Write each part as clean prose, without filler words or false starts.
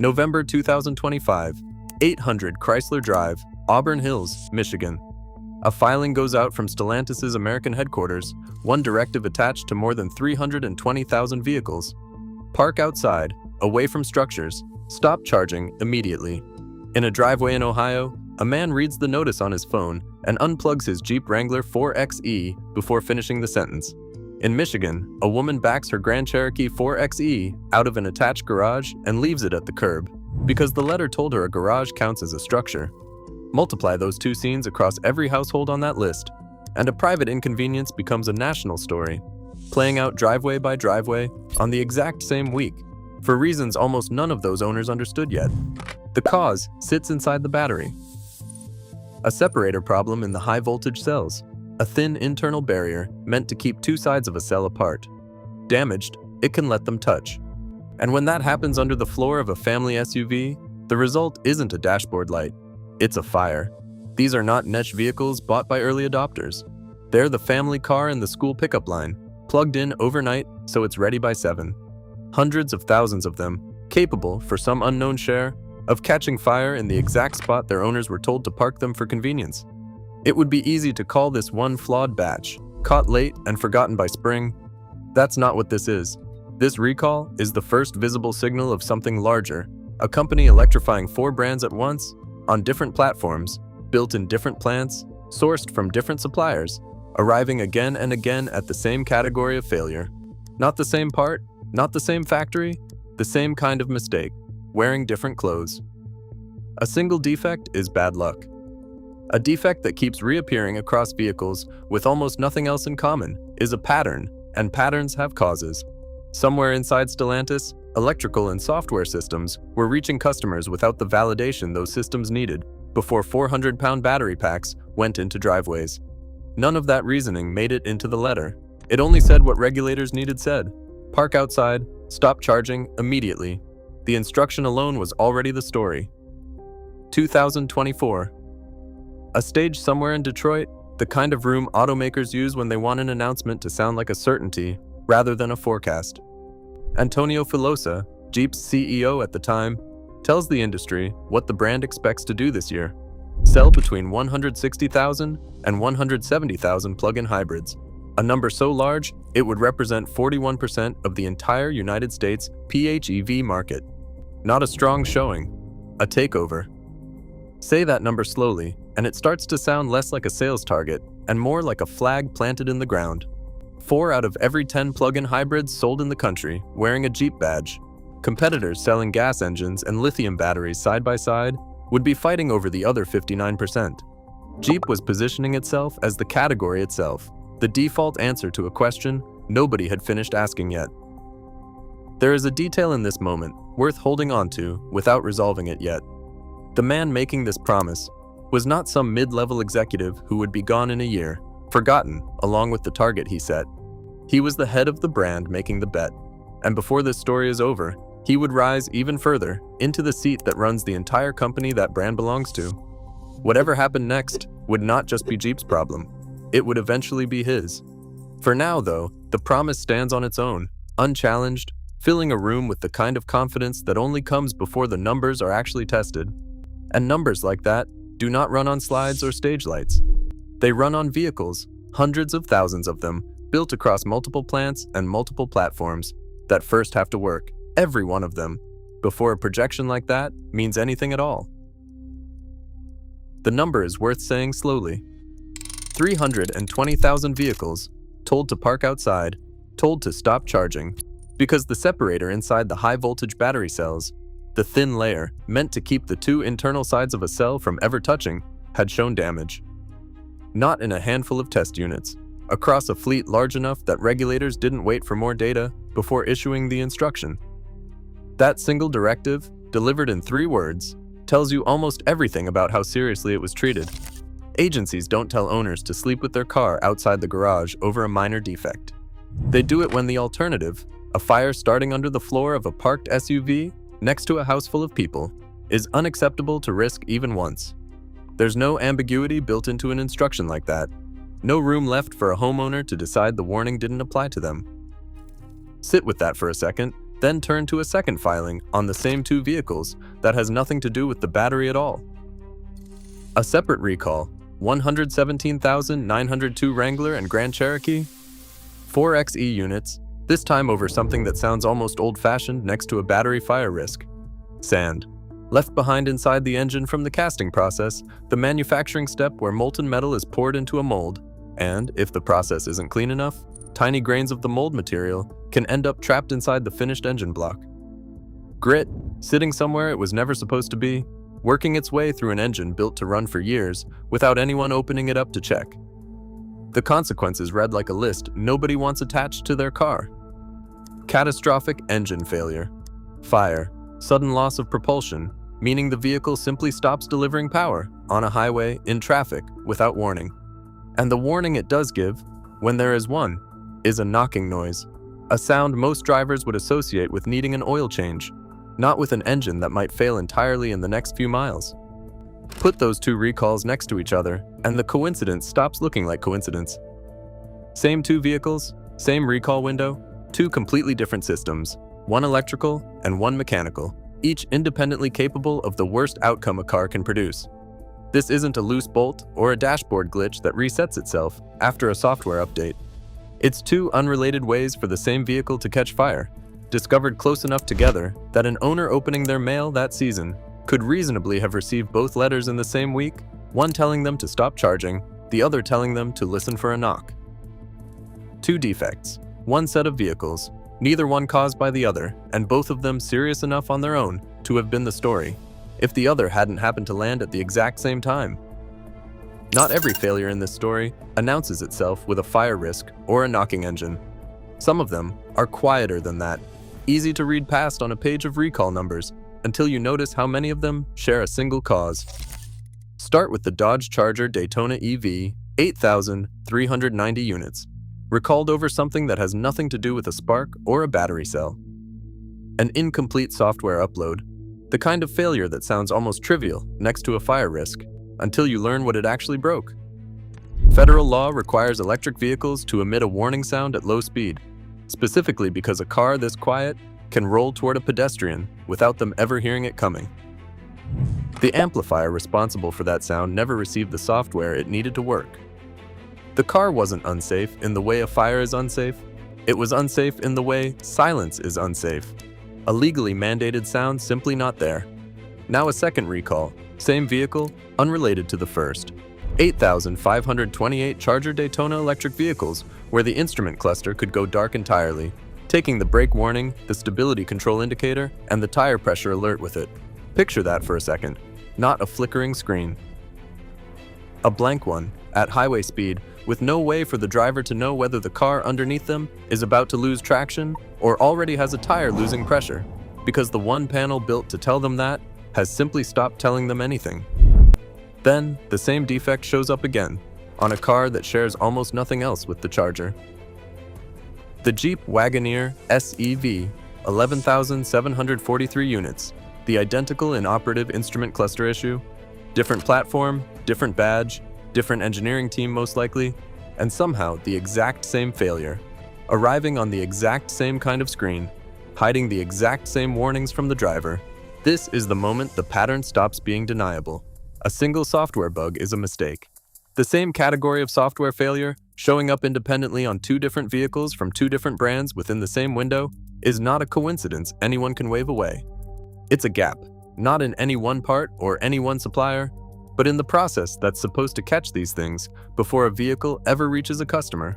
November 2025, 800 Chrysler Drive, Auburn Hills, Michigan. A filing goes out from Stellantis' American headquarters, one directive attached to more than 320,000 vehicles. Park outside, away from structures, stop charging immediately. In a driveway in Ohio, a man reads the notice on his phone and unplugs his Jeep Wrangler 4xe before finishing the sentence. In Michigan, a woman backs her Grand Cherokee 4xe out of an attached garage and leaves it at the curb, because the letter told her a garage counts as a structure. Multiply those two scenes across every household on that list, and a private inconvenience becomes a national story, playing out driveway by driveway on the exact same week, for reasons almost none of those owners understood yet. The cause sits inside the battery. A separator problem in the high-voltage cells, a thin internal barrier meant to keep two sides of a cell apart. Damaged, it can let them touch. And when that happens under the floor of a family SUV, the result isn't a dashboard light, it's a fire. These are not niche vehicles bought by early adopters. They're the family car in the school pickup line, plugged in overnight so it's ready by 7. Hundreds of thousands of them, capable, for some unknown share, of catching fire in the exact spot their owners were told to park them for convenience. It would be easy to call this one flawed batch, caught late and forgotten by spring. That's not what this is. This recall is the first visible signal of something larger, a company electrifying 4 brands at once, on different platforms, built in different plants, sourced from different suppliers, arriving again and again at the same category of failure. Not the same part, not the same factory, the same kind of mistake, wearing different clothes. A single defect is bad luck. A defect that keeps reappearing across vehicles with almost nothing else in common is a pattern, and patterns have causes. Somewhere inside Stellantis, electrical and software systems were reaching customers without the validation those systems needed before 400-pound battery packs went into driveways. None of that reasoning made it into the letter. It only said what regulators needed said. Park outside, stop charging immediately. The instruction alone was already the story. 2024. A stage somewhere in Detroit, the kind of room automakers use when they want an announcement to sound like a certainty rather than a forecast. Antonio Filosa, Jeep's CEO at the time, tells the industry what the brand expects to do this year: sell between 160,000 and 170,000 plug-in hybrids, a number so large it would represent 41% of the entire United States PHEV market. Not a strong showing, a takeover. Say that number slowly, and it starts to sound less like a sales target and more like a flag planted in the ground. 4 out of every 10 plug-in hybrids sold in the country wearing a Jeep badge. Competitors selling gas engines and lithium batteries side by side would be fighting over the other 59%. Jeep was positioning itself as the category itself, the default answer to a question nobody had finished asking yet. There is a detail in this moment worth holding on to without resolving it yet. The man making this promise was not some mid-level executive who would be gone in a year, forgotten along with the target he set. He was the head of the brand making the bet, and before this story is over, he would rise even further into the seat that runs the entire company that brand belongs to. Whatever happened next would not just be Jeep's problem, it would eventually be his. For now, though, the promise stands on its own, unchallenged, filling a room with the kind of confidence that only comes before the numbers are actually tested. And numbers like that do not run on slides or stage lights. They run on vehicles, hundreds of thousands of them, built across multiple plants and multiple platforms, that first have to work, every one of them, before a projection like that means anything at all. The number is worth saying slowly. 320,000 vehicles, told to park outside, told to stop charging, because the separator inside the high-voltage battery cells, the thin layer meant to keep the 2 internal sides of a cell from ever touching, had shown damage. Not in a handful of test units, across a fleet large enough that regulators didn't wait for more data before issuing the instruction. That single directive, delivered in 3 words, tells you almost everything about how seriously it was treated. Agencies don't tell owners to sleep with their car outside the garage over a minor defect. They do it when the alternative, a fire starting under the floor of a parked SUV next to a house full of people, is unacceptable to risk even once. There's no ambiguity built into an instruction like that. No room left for a homeowner to decide the warning didn't apply to them. Sit with that for a second, then turn to a second filing on the same two vehicles that has nothing to do with the battery at all. A separate recall, 117,902 Wrangler and Grand Cherokee, 4xe units, this time over something that sounds almost old-fashioned next to a battery fire risk. Sand. Left behind inside the engine from the casting process, the manufacturing step where molten metal is poured into a mold, and, if the process isn't clean enough, tiny grains of the mold material can end up trapped inside the finished engine block. Grit, sitting somewhere it was never supposed to be, working its way through an engine built to run for years without anyone opening it up to check. The consequences read like a list nobody wants attached to their car. Catastrophic engine failure. Fire. Sudden loss of propulsion, meaning the vehicle simply stops delivering power on a highway in traffic without warning. And the warning it does give, when there is one, is a knocking noise, a sound most drivers would associate with needing an oil change, not with an engine that might fail entirely in the next few miles. Put those two recalls next to each other, and the coincidence stops looking like coincidence. Same two vehicles, same recall window, two completely different systems, one electrical and one mechanical, each independently capable of the worst outcome a car can produce. This isn't a loose bolt or a dashboard glitch that resets itself after a software update. It's two unrelated ways for the same vehicle to catch fire, discovered close enough together that an owner opening their mail that season could reasonably have received both letters in the same week, one telling them to stop charging, the other telling them to listen for a knock. Two defects, one set of vehicles, neither one caused by the other, and both of them serious enough on their own to have been the story, if the other hadn't happened to land at the exact same time. Not every failure in this story announces itself with a fire risk or a knocking engine. Some of them are quieter than that, easy to read past on a page of recall numbers until you notice how many of them share a single cause. Start with the Dodge Charger Daytona EV, 8,390 units, recalled over something that has nothing to do with a spark or a battery cell. An incomplete software upload, the kind of failure that sounds almost trivial next to a fire risk, until you learn what it actually broke. Federal law requires electric vehicles to emit a warning sound at low speed, specifically because a car this quiet can roll toward a pedestrian without them ever hearing it coming. The amplifier responsible for that sound never received the software it needed to work. The car wasn't unsafe in the way a fire is unsafe. It was unsafe in the way silence is unsafe. A legally mandated sound simply not there. Now a second recall, same vehicle, unrelated to the first. 8,528 Charger Daytona electric vehicles where the instrument cluster could go dark entirely, taking the brake warning, the stability control indicator, and the tire pressure alert with it. Picture that for a second, not a flickering screen. A blank one, at highway speed, with no way for the driver to know whether the car underneath them is about to lose traction or already has a tire losing pressure, because the one panel built to tell them that has simply stopped telling them anything. Then, the same defect shows up again, on a car that shares almost nothing else with the Charger. The Jeep Wagoneer SEV, 11,743 units, the identical inoperative instrument cluster issue, different platform, different badge, different engineering team most likely, and somehow the exact same failure, arriving on the exact same kind of screen, hiding the exact same warnings from the driver. This is the moment the pattern stops being deniable. A single software bug is a mistake. The same category of software failure, showing up independently on two different vehicles from two different brands within the same window, is not a coincidence anyone can wave away. It's a gap, not in any one part or any one supplier, but in the process that's supposed to catch these things before a vehicle ever reaches a customer.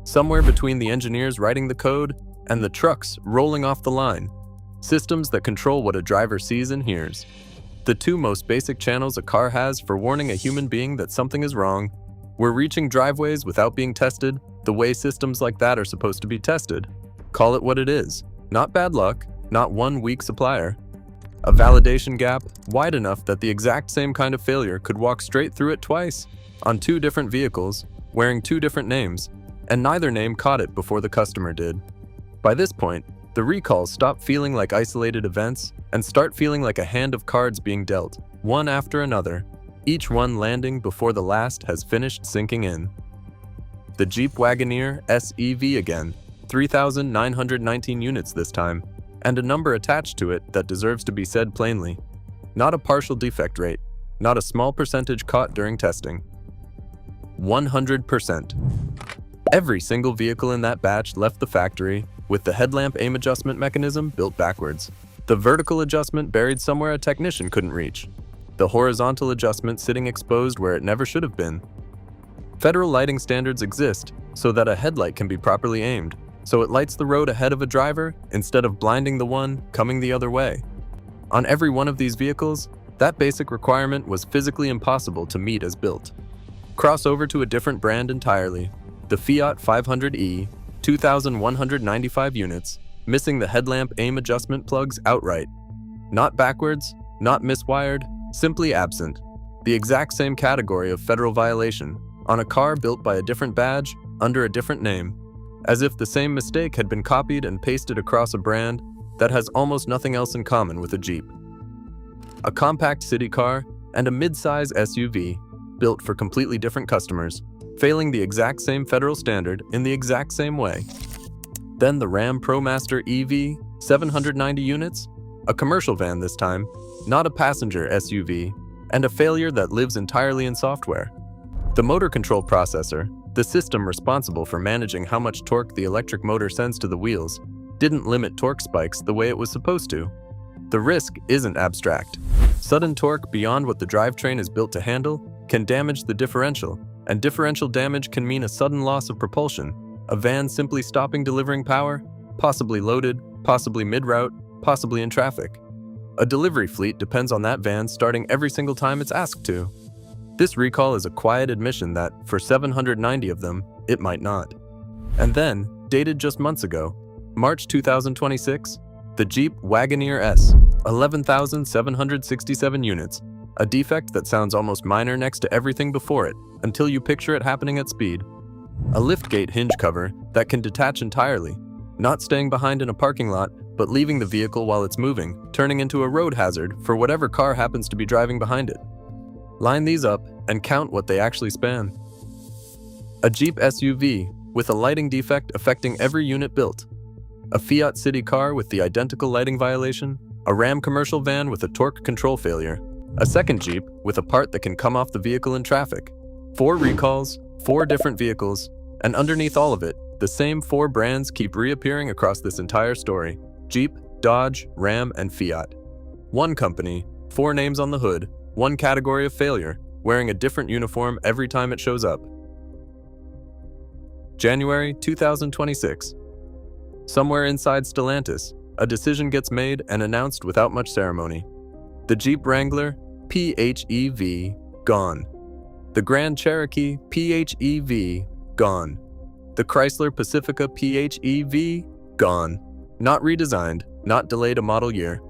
Somewhere between the engineers writing the code and the trucks rolling off the line, systems that control what a driver sees and hears. The two most basic channels a car has for warning a human being that something is wrong. We're reaching driveways without being tested, the way systems like that are supposed to be tested. Call it what it is. Not bad luck, not one weak supplier. A validation gap wide enough that the exact same kind of failure could walk straight through it twice, on two different vehicles, wearing two different names, and neither name caught it before the customer did. By this point, the recalls stop feeling like isolated events and start feeling like a hand of cards being dealt, one after another, each one landing before the last has finished sinking in. The Jeep Wagoneer SEV again, 3,919 units this time, and a number attached to it that deserves to be said plainly. Not a partial defect rate, not a small percentage caught during testing. 100%. Every single vehicle in that batch left the factory with the headlamp aim adjustment mechanism built backwards. The vertical adjustment buried somewhere a technician couldn't reach. The horizontal adjustment sitting exposed where it never should have been. Federal lighting standards exist so that a headlight can be properly aimed, so it lights the road ahead of a driver instead of blinding the one coming the other way. On every one of these vehicles, that basic requirement was physically impossible to meet as built. Cross over to a different brand entirely, the Fiat 500e, 2,195 units, missing the headlamp aim adjustment plugs outright. Not backwards, not miswired, simply absent. The exact same category of federal violation, on a car built by a different badge, under a different name, as if the same mistake had been copied and pasted across a brand that has almost nothing else in common with a Jeep. A compact city car and a mid-size SUV, built for completely different customers, failing the exact same federal standard in the exact same way. Then the Ram ProMaster EV, 790 units, a commercial van this time, not a passenger SUV, and a failure that lives entirely in software. The motor control processor, the system responsible for managing how much torque the electric motor sends to the wheels, didn't limit torque spikes the way it was supposed to. The risk isn't abstract. Sudden torque beyond what the drivetrain is built to handle can damage the differential, and differential damage can mean a sudden loss of propulsion, a van simply stopping delivering power, possibly loaded, possibly mid-route, possibly in traffic. A delivery fleet depends on that van starting every single time it's asked to. This recall is a quiet admission that, for 790 of them, it might not. And then, dated just months ago, March 2026, the Jeep Wagoneer S, 11,767 units, a defect that sounds almost minor next to everything before it, until you picture it happening at speed. A liftgate hinge cover that can detach entirely, not staying behind in a parking lot, but leaving the vehicle while it's moving, turning into a road hazard for whatever car happens to be driving behind it. Line these up and count what they actually span. A Jeep SUV with a lighting defect affecting every unit built. A Fiat city car with the identical lighting violation. A Ram commercial van with a torque control failure. A second Jeep with a part that can come off the vehicle in traffic. 4 recalls, 4 different vehicles, and underneath all of it, the same 4 brands keep reappearing across this entire story. Jeep, Dodge, Ram, and Fiat. One company, 4 names on the hood, 1 category of failure, wearing a different uniform every time it shows up. January 2026. Somewhere inside Stellantis, a decision gets made and announced without much ceremony. The Jeep Wrangler, PHEV, gone. The Grand Cherokee, PHEV, gone. The Chrysler Pacifica PHEV, gone. Not redesigned, not delayed a model year.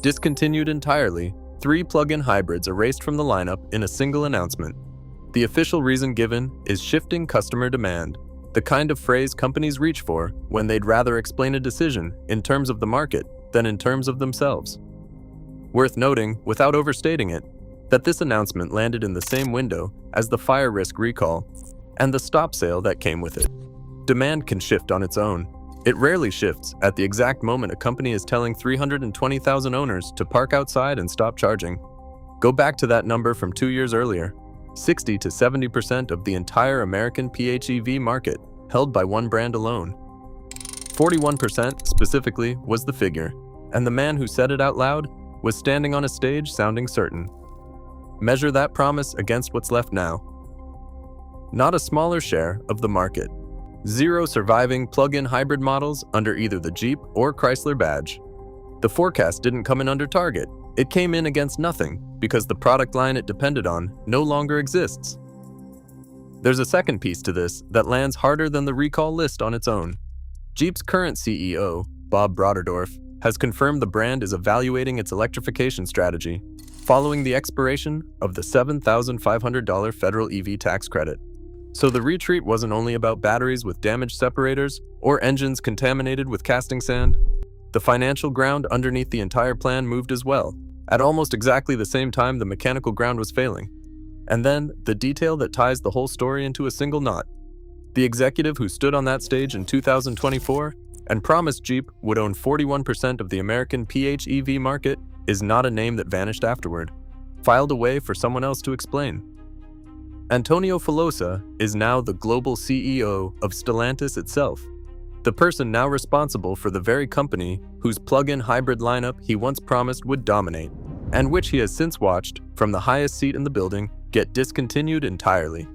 Discontinued entirely, 3 plug-in hybrids erased from the lineup in a single announcement. The official reason given is shifting customer demand, the kind of phrase companies reach for when they'd rather explain a decision in terms of the market than in terms of themselves. Worth noting, without overstating it, that this announcement landed in the same window as the fire risk recall and the stop sale that came with it. Demand can shift on its own. It rarely shifts at the exact moment a company is telling 320,000 owners to park outside and stop charging. Go back to that number from 2 years earlier. 60 to 70% of the entire American PHEV market held by one brand alone. 41% specifically was the figure, and the man who said it out loud was standing on a stage sounding certain. Measure that promise against what's left now. Not a smaller share of the market. 0 surviving plug-in hybrid models under either the Jeep or Chrysler badge. The forecast didn't come in under target. It came in against nothing because the product line it depended on no longer exists. There's a second piece to this that lands harder than the recall list on its own. Jeep's current CEO, Bob Broderdorf, has confirmed the brand is evaluating its electrification strategy following the expiration of the $7,500 federal EV tax credit. So the retreat wasn't only about batteries with damaged separators or engines contaminated with casting sand. The financial ground underneath the entire plan moved as well, at almost exactly the same time the mechanical ground was failing. And then, the detail that ties the whole story into a single knot. The executive who stood on that stage in 2024 and promised Jeep would own 41% of the American PHEV market is not a name that vanished afterward, filed away for someone else to explain. Antonio Filosa is now the global CEO of Stellantis itself, the person now responsible for the very company whose plug-in hybrid lineup he once promised would dominate, and which he has since watched, from the highest seat in the building, get discontinued entirely.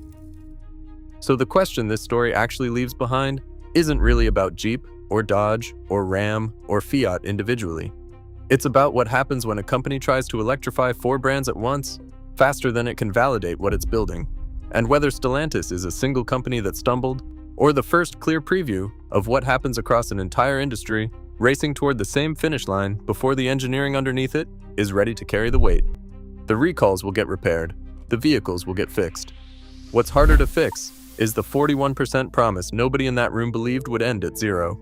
So the question this story actually leaves behind isn't really about Jeep, or Dodge, or Ram, or Fiat individually. It's about what happens when a company tries to electrify 4 brands at once, faster than it can validate what it's building, and whether Stellantis is a single company that stumbled, or the first clear preview of what happens across an entire industry racing toward the same finish line before the engineering underneath it is ready to carry the weight. The recalls will get repaired, the vehicles will get fixed. What's harder to fix is the 41% promise nobody in that room believed would end at 0.